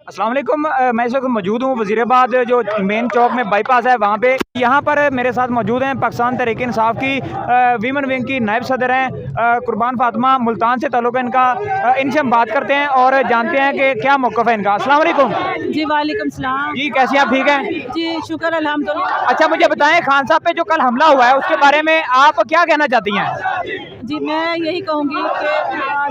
अस्सलाम वालेकुम। मैं इस वक्त मौजूद हूँ वज़ीराबाद जो मेन चौक में बाईपास है वहाँ पे। यहाँ पर मेरे साथ मौजूद हैं पाकिस्तान तहरीक इंसाफ की वीमेन विंग की नायब सदर हैं कुर्बान फातिमा, मुल्तान से ताल्लुक़ है इनका। इनसे हम बात करते हैं और जानते हैं कि क्या मौक़िफ़ है इनका। अस्सलाम वालेकुम। जी वालेकुम सलाम। जी कैसी आप, ठीक हैं? जी शुक्र अल्हम्दुलिल्लाह। अच्छा मुझे बताएं, खान साहब पे जो कल हमला हुआ है उसके बारे में आप क्या कहना चाहती हैं? जी मैं यही कहूँगी कि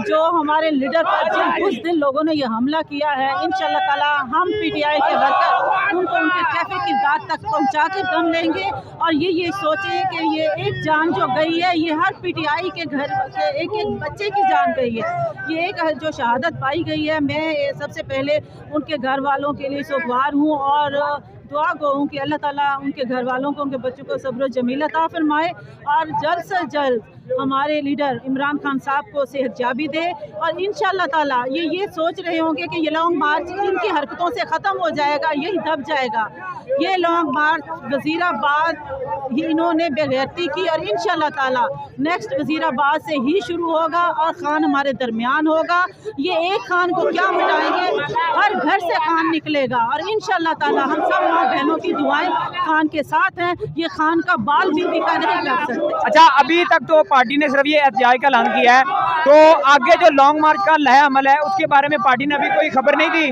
जो हमारे लीडर पर उस दिन लोगों ने ये हमला किया है, इंशाअल्लाह ताला हम पीटीआई के वर्कर उनको उनके कैफे की बात तक पहुँचा कर दम लेंगे। और ये सोचें कि ये एक जान जो गई है, ये हर पीटीआई के घर के एक एक बच्चे की जान गई है। ये एक जो शहादत पाई गई है, मैं सबसे पहले उनके घर वालों के लिए सुखवार हूँ और दुआ गो हूँ कि अल्लाह ताला उनके घर वालों को, उनके बच्चों को सब्र जमील अता फरमाए और जल्द से जल्द हमारे लीडर इमरान खान साहब को सेहतयाबी दे। और इंशाअल्लाह ताला ये सोच रहे होंगे कि ये लॉन्ग मार्च इनकी हरकतों से ख़त्म हो जाएगा, यही दब जाएगा। ये लॉन्ग मार्च वज़ीराबाद ही इन्होंने बेगैरती की और इंशाअल्लाह ताला नेक्स्ट वज़ीराबाद से ही शुरू होगा और खान हमारे दरमियान होगा। ये एक खान को क्या मिटाएंगे, हर घर से खान निकलेगा और इंशाअल्लाह ताला हम सब माँ बहनों की दुआएं खान के साथ हैं। ये खान का बाल भी बिका नहीं कर सकते। अच्छा अभी तक तो पार्टी ने सिर्फ ये एहतजाज का ऐलान किया है, तो आगे जो लॉन्ग मार्च का लहे अमल है उसके बारे में पार्टी ने अभी कोई खबर नहीं दी?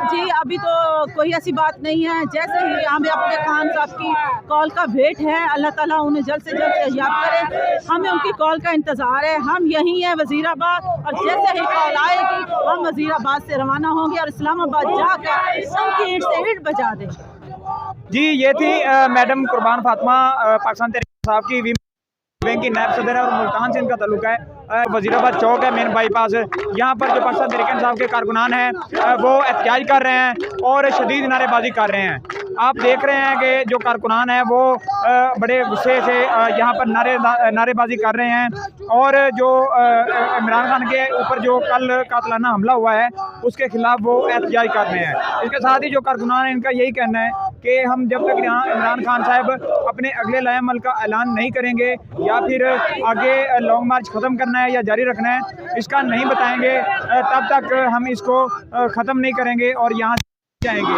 जी अभी तो कोई ऐसी बात नहीं है। जैसे ही हमें अपने खान साहब की कॉल का वेट है, अल्लाह ताला उन्हें जल्द से जल्द सेहतयाब करे। हमें उनकी कॉल का इंतज़ार है। हम यहीं हैं वज़ीराबाद और जैसे ही कॉल आएगी हम वज़ीराबाद से रवाना होंगे और इस्लामाबाद जाकर उनकी ईंट से ईंट बजा दें। जी ये थी मैडम कुर्बान फातिमा, पाकिस्तान तहरीक इंसाफ की विंग की नायब सदर है और मुल्तान से इनका ताल्लुक है। वज़ीराबाद चौक है मेन बाईपास, यहाँ पर जो पाकिस्तान तहरीक इंसाफ के कारकुनान हैं वो एहतजाज कर रहे हैं और शदीद नारेबाजी कर रहे हैं। आप देख रहे हैं कि जो कारकुनान हैं वो बड़े गुस्से से यहाँ पर नारेबाजी कर रहे हैं और जो इमरान खान के ऊपर जो कल कातलाना हमला हुआ है उसके खिलाफ वो एहतजाज कर रहे हैं। इसके साथ ही जो कारकुनान है इनका यही कहना है कि हम जब तक यहाँ इमरान खान साहब अपने अगले लय अमल का ऐलान नहीं करेंगे या फिर आगे लॉन्ग मार्च ख़त्म करना है या जारी रखना है इसका नहीं बताएंगे, तब तक हम इसको ख़त्म नहीं करेंगे और यहाँ जाएंगे।